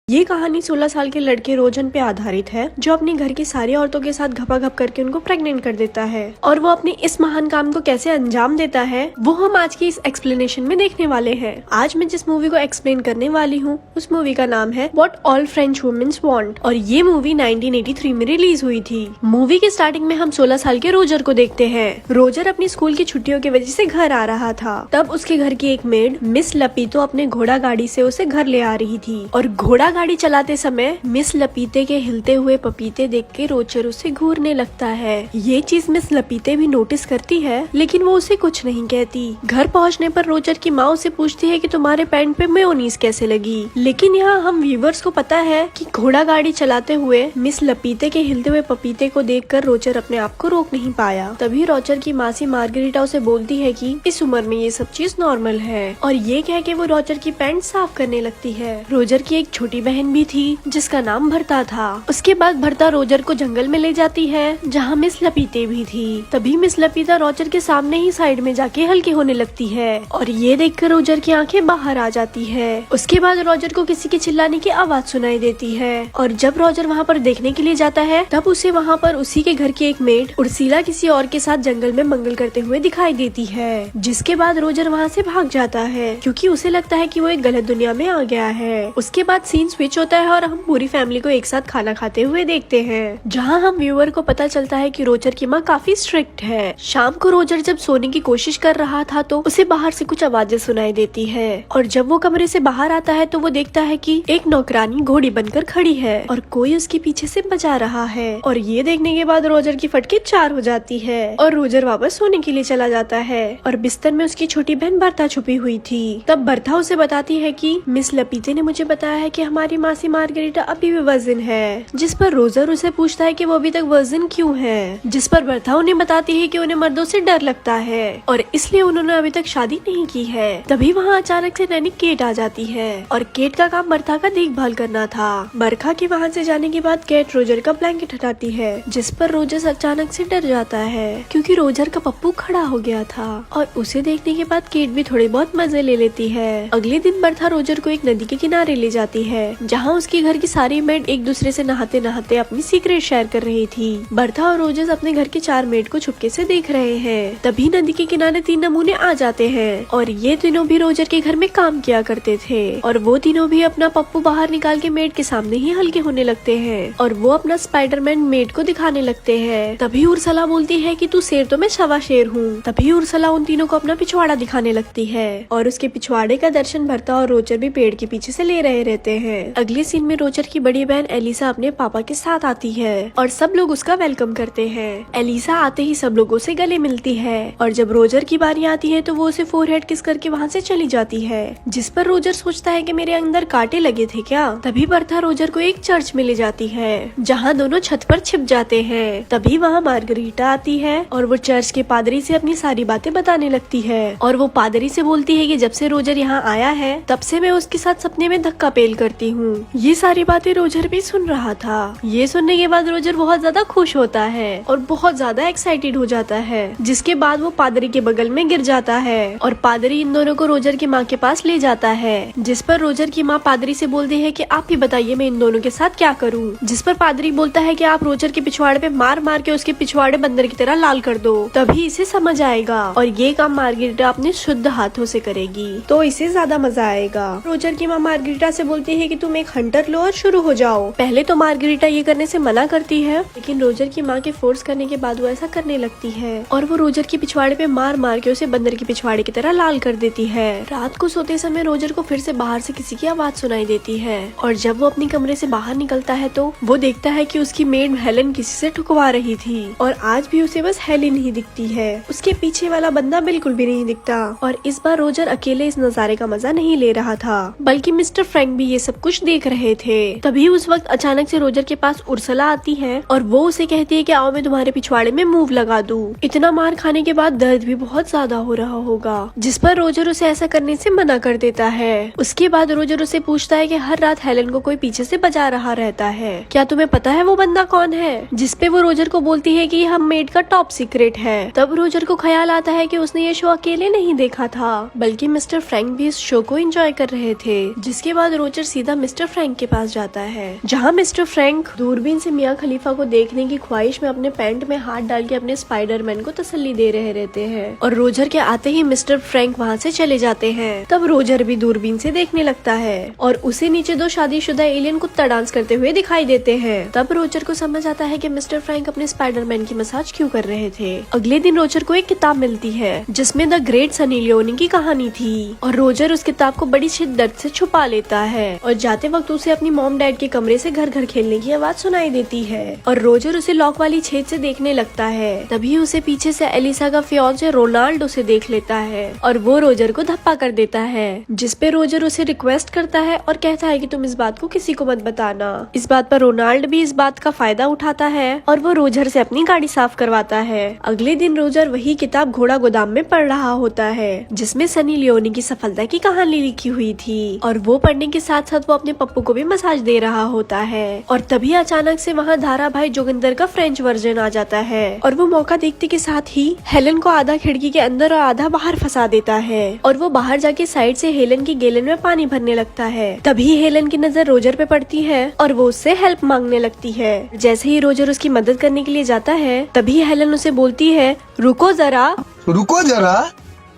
ये कहानी 16 साल के लड़के रोजन पे आधारित है, जो अपने घर की सारी औरतों के साथ घपाघप करके उनको प्रेग्नेंट कर देता है और वो अपने इस महान काम को कैसे अंजाम देता है वो हम आज की इस एक्सप्लेनेशन में देखने वाले हैं। आज मैं जिस मूवी को एक्सप्लेन करने वाली हूँ उस मूवी का नाम है what all French women's want और ये मूवी 1983 में रिलीज हुई थी। मूवी के स्टार्टिंग में हम 16 साल के रोजर को देखते हैं। रोजर अपनी स्कूल की छुट्टियों की वजह से घर आ रहा था। तब उसके घर की एक मेड मिस लपीतो अपने घोड़ा गाड़ी से उसे घर ले आ रही थी और घोड़ा गाड़ी चलाते समय मिस लपीते के हिलते हुए पपीते देख के रोजर उसे घूरने लगता है। ये चीज मिस लपीते भी नोटिस करती है, लेकिन वो उसे कुछ नहीं कहती। घर पहुंचने पर रोजर की माँ उसे पूछती है कि तुम्हारे पैंट पे मेयोनीज कैसे लगी, लेकिन यहाँ हम व्यूवर्स को पता है कि घोड़ा गाड़ी चलाते हुए मिस लपीते के हिलते हुए पपीते को देखकर रोजर अपने आप को रोक नहीं पाया। तभी रोजर की मासी मार्गरीटा उसे बोलती है कि इस उम्र में ये सब चीज नॉर्मल है और ये कह के वो रोजर की पैंट साफ करने लगती है। रोजर की एक छोटी बहन भी थी जिसका नाम भरता था। उसके बाद भरता रोजर को जंगल में ले जाती है जहाँ मिस लपीते भी थी। तभी मिस लपीता रोजर के सामने ही साइड में जाके हल्की होने लगती है और ये देखकर रोजर की आंखें बाहर आ जाती है। उसके बाद रोजर को किसी के चिल्लाने की आवाज सुनाई देती है और जब रोजर वहाँ पर देखने के लिए जाता है तब उसे वहाँ पर उसी के घर की एक मेड उर्सिला किसी और के साथ जंगल में मंगल करते हुए दिखाई देती है। जिसके बाद रोजर वहाँ से भाग जाता है क्योंकि उसे लगता है कि वो एक गलत दुनिया में आ गया है। उसके बाद सीन स्विच होता है और हम पूरी फैमिली को एक साथ खाना खाते हुए देखते हैं, जहाँ हम व्यूअर को पता चलता है कि रोजर की माँ काफी स्ट्रिक्ट है। शाम को रोजर जब सोने की कोशिश कर रहा था तो उसे बाहर से कुछ आवाजें सुनाई देती है और जब वो कमरे से बाहर आता है तो वो देखता है कि एक नौकरानी घोड़ी बनकर खड़ी है और कोई उसके पीछे से बजा रहा है। और ये देखने के बाद रोजर की फटके 4 हो जाती है और रोजर वापस सोने के लिए चला जाता है और बिस्तर में उसकी छोटी बहन बर्था छुपी हुई थी। तब बर्था उसे बताती है कि मिस लपीते ने मुझे बताया है कि हमारी मासी मार्गरीटा अभी भी वर्जिन है। जिस पर रोजर उसे पूछता है कि वो अभी तक वर्जिन क्यों है, जिस पर बर्था उन्हें बताती है कि उन्हें मर्दों से डर लगता है और इसलिए उन्होंने अभी तक शादी नहीं की है। तभी वहाँ अचानक से नैनी केट आ जाती है और केट का काम बर्था का देखभाल करना था। बरखा के वहाँ से जाने के बाद केट रोजर का ब्लैंकेट हटाती है, जिस पर रोजर अचानक से डर जाता है क्योंकि रोजर का पप्पू खड़ा हो गया था और उसे देखने के बाद केट भी थोड़े बहुत मजे ले लेती है। अगले दिन बर्था रोजर को एक नदी के किनारे ले जाती है जहाँ उसके घर की सारी मेड एक दूसरे से नहाते नहाते अपनी सीक्रेट शेयर कर रही थी। बर्था और रोजर अपने घर के 4 मेड को छुपके से देख रहे हैं। तभी नदी के किनारे 3 नमूने आ जाते हैं और ये तीनों भी रोजर के घर में काम किया करते थे और वो तीनों भी अपना पप्पू बाहर निकाल के मेड के सामने ही हल्के होने लगते हैं और वो अपना स्पाइडरमैन मेड को दिखाने लगते हैं। तभी उर्सला बोलती है कि तू शेर तो मैं सवा शेर हूँ। तभी उर्सला उन तीनों को अपना पिछवाड़ा दिखाने लगती है और उसके पिछवाड़े का दर्शन भरता और रोजर भी पेड़ के पीछे से ले रहे रहते हैं। अगले सीन में रोजर की बड़ी बहन एलिसा अपने पापा के साथ आती है और सब लोग उसका वेलकम करते हैं। एलिसा आते ही सब लोगों से गले मिलती है और जब रोजर की बारी आती है तो वो उसे फोरहेड किस करके वहाँ से चली जाती है, जिस पर रोजर सोचता है कि मेरे अंदर कांटे लगे थे क्या। तभी बर्था रोजर को एक चर्च में ले जाती है जहाँ दोनों छत पर छिप जाते हैं। तभी वहाँ मार्गरीटा आती है और वो चर्च के पादरी से अपनी सारी बातें बताने लगती है और वो पादरी से बोलती है कि जब से रोजर यहाँ आया है तब से मैं उसके साथ सपने में धक्का पेल करती हूँ। ये सारी बातें रोजर भी सुन रहा था। ये सुनने के बाद रोजर बहुत ज्यादा खुश होता है और बहुत ज्यादा एक्साइटेड हो जाता है, जिसके बाद वो पादरी के बगल में गिर जाता है और पादरी इन दोनों को रोजर की माँ के पास ले जाता है, जिस पर रोजर की माँ पादरी से बोलती है कि आप ही बताइए मैं इन दोनों के साथ क्या करूँ। जिस पर पादरी बोलता है कि आप रोजर के पिछवाड़े पे मार मार के उसके पिछवाड़े बंदर की तरह लाल कर दो, तभी इसे समझ आएगा और ये काम मार्गरीटा अपने शुद्ध हाथों से करेगी तो इसे ज्यादा मजा आएगा। रोजर की माँ मार्गरीटा से बोलती है कि तुम एक हंटर लो और शुरू हो जाओ। पहले तो मार्गरीटा ये करने से मना करती है, लेकिन रोजर की माँ के फोर्स करने के बाद वो ऐसा करने लगती है और वो रोजर के पिछवाड़े पे मार मार के उसे बंदर के पिछवाड़े की तरह लाल कर देती है। रात को सोते समय रोजर को फिर से बाहर से किसी की आवाज सुनाई देती है और जब वो अपने कमरे से बाहर निकलता है तो वो देखता है कि उसकी मेड हेलन किसी से ठुकवा रही थी और आज भी उसे बस हेलन ही दिखती है, उसके पीछे वाला बंदा बिल्कुल भी नहीं दिखता। और इस बार रोजर अकेले इस नजारे का मजा नहीं ले रहा था, बल्कि मिस्टर फ्रैंक भी ये सब कुछ देख रहे थे। तभी उस वक्त अचानक से रोजर के पास उर्सला आती है और वो उसे कहती है कि आओ मैं तुम्हारे पिछवाड़े में मूव लगा दूं। इतना मार खाने के बाद दर्द भी बहुत ज्यादा हो रहा होगा, जिस पर रोजर उसे ऐसा करने से मना कर देता है। उसके बाद रोजर उसे पूछता है कि हर रात हेलन को कोई पीछे से बजा रहा रहता है, क्या तुम्हें पता है वो बंदा कौन है। जिस पे वो रोजर को बोलती है कि हम मेड का टॉप सीक्रेट है। तब रोजर को ख्याल आता है कि उसने ये शो अकेले नहीं देखा था, बल्कि मिस्टर फ्रैंक भी इस शो को एंजॉय कर रहे थे। जिसके बाद रोजर सीधा मिस्टर फ्रैंक के पास जाता है, जहाँ मिस्टर फ्रैंक दूरबीन से मियाँ खलीफा को देखने की ख्वाहिश में अपने पैंट में हाथ डाल के अपने स्पाइडरमैन को तसल्ली दे रहे रहते हैं। और रोजर के आते ही मिस्टर फ्रैंक वहाँ से चले जाते हैं। तब रोजर भी दूरबीन से देखने लगता है और उसे नीचे 2 शादीशुदा एलियन कुत्ता डांस करते हुए दिखाई देते हैं। तब रोजर को समझ आता है कि मिस्टर फ्रैंक अपने स्पाइडरमैन की मसाज क्यों कर रहे थे। अगले दिन रोजर को एक किताब मिलती है जिसमें द ग्रेट सनी लियोनी की कहानी थी और रोजर उस किताब को बड़ी शिद्दत से छुपा लेता है और जाते वक्त उसे अपनी मॉम डैड के कमरे से घर घर खेलने की आवाज सुनाई देती है और रोजर उसे लॉक वाली छेद से देखने लगता है। तभी उसे पीछे से एलिसा का फियांसे रोनाल्ड उसे देख लेता है और वो रोजर को धप्पा कर देता है, जिसपे रोजर उसे रिक्वेस्ट करता है और कहता है कि तुम इस बात को किसी को मत बताना। इस बात पर रोनाल्ड भी इस बात का फायदा उठाता है और वो रोजर से अपनी गाड़ी साफ करवाता है। अगले दिन रोजर वही किताब घोड़ा गोदाम में पढ़ रहा होता है जिसमें सनी लियोनी की सफलता की कहानी लिखी हुई थी और वो पढ़ने के साथ साथ वो अपने पप्पू को भी मसाज दे रहा होता है। और तभी अचानक से वहाँ धारा भाई जोगिंदर का फ्रेंच वर्जन आ जाता है और वो मौका देखते के साथ ही हेलन को आधा खिड़की के अंदर और आधा बाहर फंसा देता है और वो बाहर जाके साइड से हेलन की गैलन में पानी भरने लगता है। तभी हेलन की नजर रोजर पे पड़ती है और वो उससे हेल्प मांगने लगती है। जैसे ही रोजर उसकी मदद करने के लिए जाता है तभी हेलन उसे बोलती है रुको जरा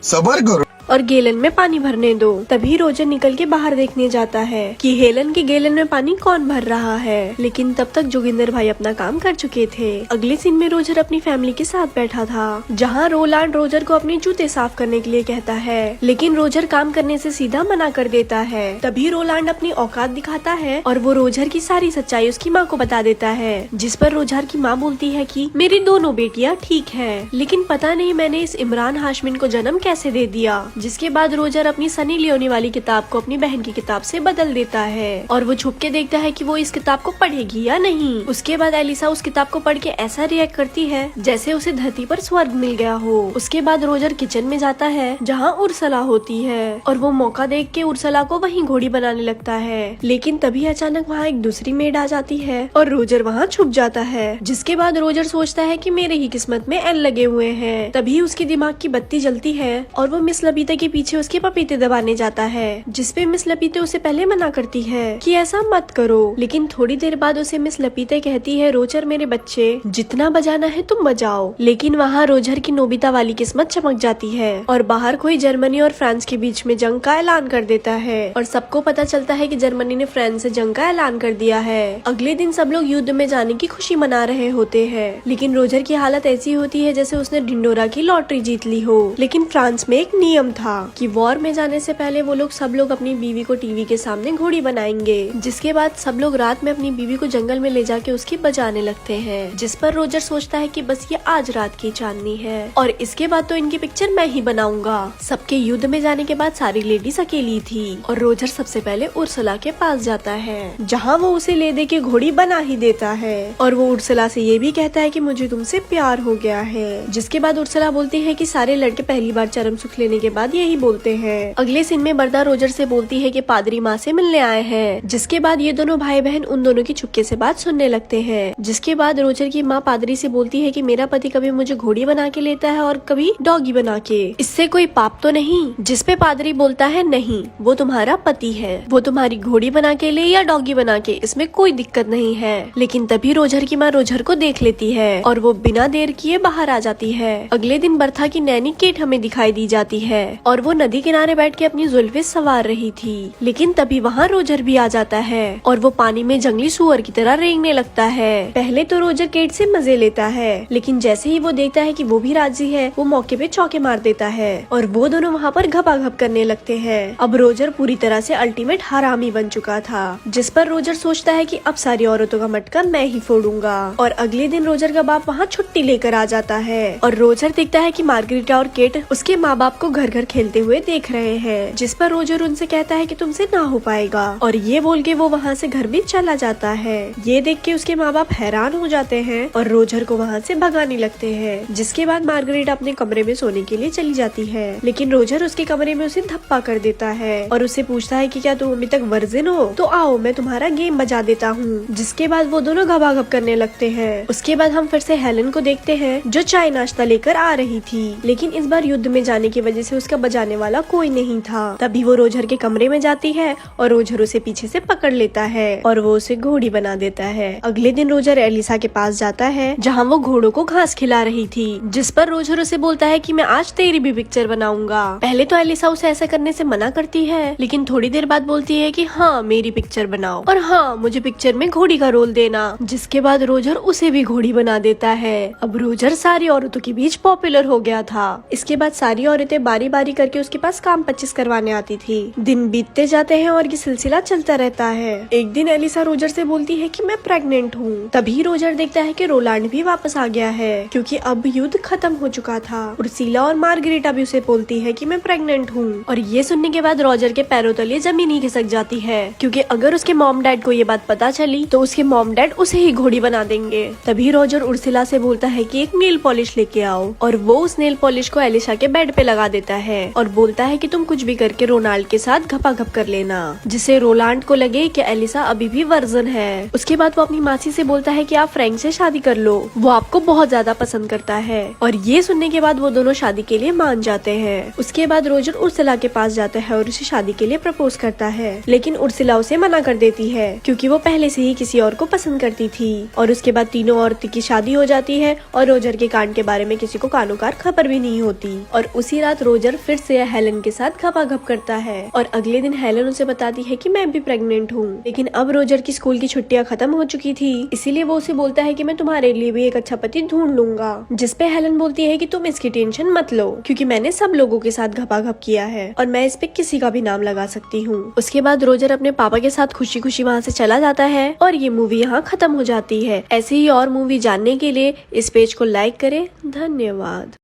सब्र करो और गैलन में पानी भरने दो। तभी रोजर निकल के बाहर देखने जाता है कि हेलन की गैलन में पानी कौन भर रहा है, लेकिन तब तक जोगिंदर भाई अपना काम कर चुके थे। अगले सीन में रोजर अपनी फैमिली के साथ बैठा था जहाँ रोलांड रोजर को अपने जूते साफ करने के लिए कहता है, लेकिन रोजर काम करने से सीधा मना कर देता है। तभी रोलांड अपनी औकात दिखाता है और वो रोजर की सारी सच्चाई उसकी माँ को बता देता है, जिस पर रोजर की माँ बोलती है कि मेरी दोनों बेटियाँ ठीक है, लेकिन पता नहीं मैंने इस इमरान हाशमिन को जन्म कैसे दे दिया। जिसके बाद रोजर अपनी सनी लियोनी वाली किताब को अपनी बहन की किताब से बदल देता है और वो छुप के देखता है कि वो इस किताब को पढ़ेगी या नहीं। उसके बाद एलिसा उस किताब को पढ़ के ऐसा रिएक्ट करती है जैसे उसे धरती पर स्वर्ग मिल गया हो। उसके बाद रोजर किचन में जाता है जहाँ उर्सला होती है और वो मौका देख के उर्सला को वहीं घोड़ी बनाने लगता है, लेकिन तभी अचानक वहाँ एक दूसरी मेड आ जाती है और रोजर वहाँ छुप जाता है। जिसके बाद रोजर सोचता है कि मेरे ही किस्मत में एल लगे हुए हैं। तभी उसकी दिमाग की बत्ती जलती है और वो मिस लबीता के पीछे उसके पपीते दबाने जाता है, जिसपे मिस लपीते उसे पहले मना करती है कि ऐसा मत करो, लेकिन थोड़ी देर बाद उसे मिस लपीते कहती है रोजर मेरे बच्चे जितना बजाना है तुम बजाओ। लेकिन वहाँ रोजर की नोबिता वाली किस्मत चमक जाती है और बाहर कोई जर्मनी और फ्रांस के बीच में जंग का ऐलान कर देता है और सबको पता चलता है कि जर्मनी ने फ्रांस से जंग का ऐलान कर दिया है। अगले दिन सब लोग युद्ध में जाने की खुशी मना रहे होते हैं, लेकिन रोजर की हालत ऐसी होती है जैसे उसने ढिंडोरा की लॉटरी जीत ली हो। लेकिन फ्रांस में एक नियम था कि वॉर में जाने से पहले वो लोग सब लोग अपनी बीवी को टीवी के सामने घोड़ी बनाएंगे, जिसके बाद सब लोग रात में अपनी बीवी को जंगल में ले जाके उसकी बजाने लगते हैं। जिस पर रोजर सोचता है कि बस ये आज रात की चांदनी है और इसके बाद तो इनकी पिक्चर मैं ही बनाऊंगा। सबके युद्ध में जाने के बाद सारी लेडीज अकेली थी और रोजर सबसे पहले उर्सला के पास जाता है जहाँ वो उसे ले दे के घोड़ी बना ही देता है और वो उर्सला से ये भी कहता है कि मुझे तुमसे प्यार हो गया है। जिसके बाद उर्सला बोलती है कि सारे लड़के पहली बार चरम सुख लेने के बाद यही बोलते हैं। अगले सीन में बरदा रोजर से बोलती है कि पादरी माँ से मिलने आए हैं, जिसके बाद ये दोनों भाई बहन उन दोनों की चुपके से बात सुनने लगते हैं। जिसके बाद रोजर की माँ पादरी से बोलती है कि मेरा पति कभी मुझे घोड़ी बना के लेता है और कभी डॉगी बना के, इससे कोई पाप तो नहीं। जिसपे पादरी बोलता है नहीं, वो तुम्हारा पति है, वो तुम्हारी घोड़ी बना के ले या डॉगी बना के, इसमें कोई दिक्कत नहीं है। लेकिन तभी रोजर की माँ रोजर को देख लेती है और वो बिना देर किए बाहर आ जाती है। अगले दिन बर्था की नैनी केट हमें दिखाई दी जाती है और वो नदी किनारे बैठ के अपनी जुल्फे सवार रही थी, लेकिन तभी वहाँ रोजर भी आ जाता है और वो पानी में जंगली सुअर की तरह रेंगने लगता है। पहले तो रोजर केट से मजे लेता है, लेकिन जैसे ही वो देखता है कि वो भी राजी है, वो मौके पे चौके मार देता है और वो दोनों वहाँ पर घपाघप करने लगते हैं। अब रोजर पूरी तरह से अल्टीमेट हरामी बन चुका था, जिस पर रोजर सोचता है कि अब सारी औरतों का मटका मैं ही फोड़ूंगा। और अगले दिन रोजर का बाप वहाँ छुट्टी लेकर आ जाता है और रोजर देखता है कि मार्गरीटा और केट उसके माँ बाप को घर घर खेलते हुए देख रहे हैं, जिस पर रोजर उनसे कहता है कि तुमसे ना हो पाएगा और ये बोल के वो वहाँ से घर भी चला जाता है। ये देख के उसके माँ बाप हैरान हो जाते हैं और रोजर को वहाँ से भगाने लगते हैं। जिसके बाद मार्गरीटा अपने कमरे में सोने के लिए चली जाती है, लेकिन रोजर उसके कमरे में उसे धप्पा कर देता है और उससे पूछता है कि क्या तुम अभी तक वर्जिन हो, तो आओ मैं तुम्हारा गेम बजा देता हूँ। जिसके बाद वो दोनों घबाघब करने लगते हैं। उसके बाद हम फिर से हेलन को देखते हैं जो चाय नाश्ता लेकर आ रही थी, लेकिन इस बार युद्ध में जाने की वजह से उसका का बजाने वाला कोई नहीं था। तभी वो रोजर के कमरे में जाती है और रोजर उसे पीछे से पकड़ लेता है और वो उसे घोड़ी बना देता है। अगले दिन रोजर एलिसा के पास जाता है जहाँ वो घोड़ों को घास खिला रही थी, जिस पर रोजर उसे बोलता है कि मैं आज तेरी भी पिक्चर बनाऊंगा। पहले तो एलिसा उसे ऐसा करने से मना करती है, लेकिन थोड़ी देर बाद बोलती है कि हाँ मेरी पिक्चर बनाओ और हाँ मुझे पिक्चर में घोड़ी का रोल देना, जिसके बाद रोजर उसे भी घोड़ी बना देता है। अब रोजर सारी औरतों के बीच पॉपुलर हो गया था। इसके बाद सारी औरतें बारी बारी करके उसके पास काम 25 करवाने आती थी। दिन बीतते जाते हैं और ये सिलसिला चलता रहता है। एक दिन एलिसा रोजर से बोलती है कि मैं प्रेग्नेंट हूँ। तभी रोजर देखता है कि रोलांड भी वापस आ गया है, क्योंकि अब युद्ध खत्म हो चुका था। उर्सिला और मार्गरेटा भी उसे बोलती है कि मैं प्रेग्नेंट हूँ। और ये सुनने के बाद रोजर के पैरों तले जमीन ही खिसक जाती है, क्योंकि अगर उसके मॉम डैड को ये बात पता चली तो उसके मॉम डैड उसे ही घोड़ी बना देंगे। तभी रोजर उर्सिला से बोलता है कि एक नेल पॉलिश लेके आओ, और वो उस नेल पॉलिश को एलिसा के बेड पे लगा देता है और बोलता है कि तुम कुछ भी करके रोनाल्ड के साथ घपाघप कर लेना, जिससे रोलांड को लगे कि एलिसा अभी भी वर्जन है। उसके बाद वो अपनी मासी से बोलता है कि आप फ्रैंक से शादी कर लो, वो आपको बहुत ज्यादा पसंद करता है। और ये सुनने के बाद वो दोनों शादी के लिए मान जाते हैं। उसके बाद रोजर उर्सिला के पास जाता है और उसे शादी के लिए प्रपोज करता है, लेकिन उर्सिला उसे मना कर देती है, क्योंकि वो पहले से ही किसी और को पसंद करती थी। और उसके बाद तीनों औरतों की शादी हो जाती है और रोजर के कांड के बारे में किसी को कानोकार खबर भी नहीं होती। और उसी रात रोजर फिर से हेलन के साथ घपाघप करता है और अगले दिन हेलन उसे बताती है कि मैं भी प्रेग्नेंट हूँ। लेकिन अब रोजर की स्कूल की छुट्टियां खत्म हो चुकी थी, इसीलिए वो उसे बोलता है कि मैं तुम्हारे लिए भी एक अच्छा पति ढूंढ लूंगा, जिसपे हेलन बोलती है कि तुम इसकी टेंशन मत लो, क्योंकि मैंने सब लोगों के साथ घपाघप किया है और मैं इस पे किसी का भी नाम लगा सकती हूँ। उसके बाद रोजर अपने पापा के साथ खुशी खुशी वहाँ से चला जाता है और ये मूवी यहाँ खत्म हो जाती है। ऐसे ही और मूवी जानने के लिए इस पेज को लाइक करें। धन्यवाद।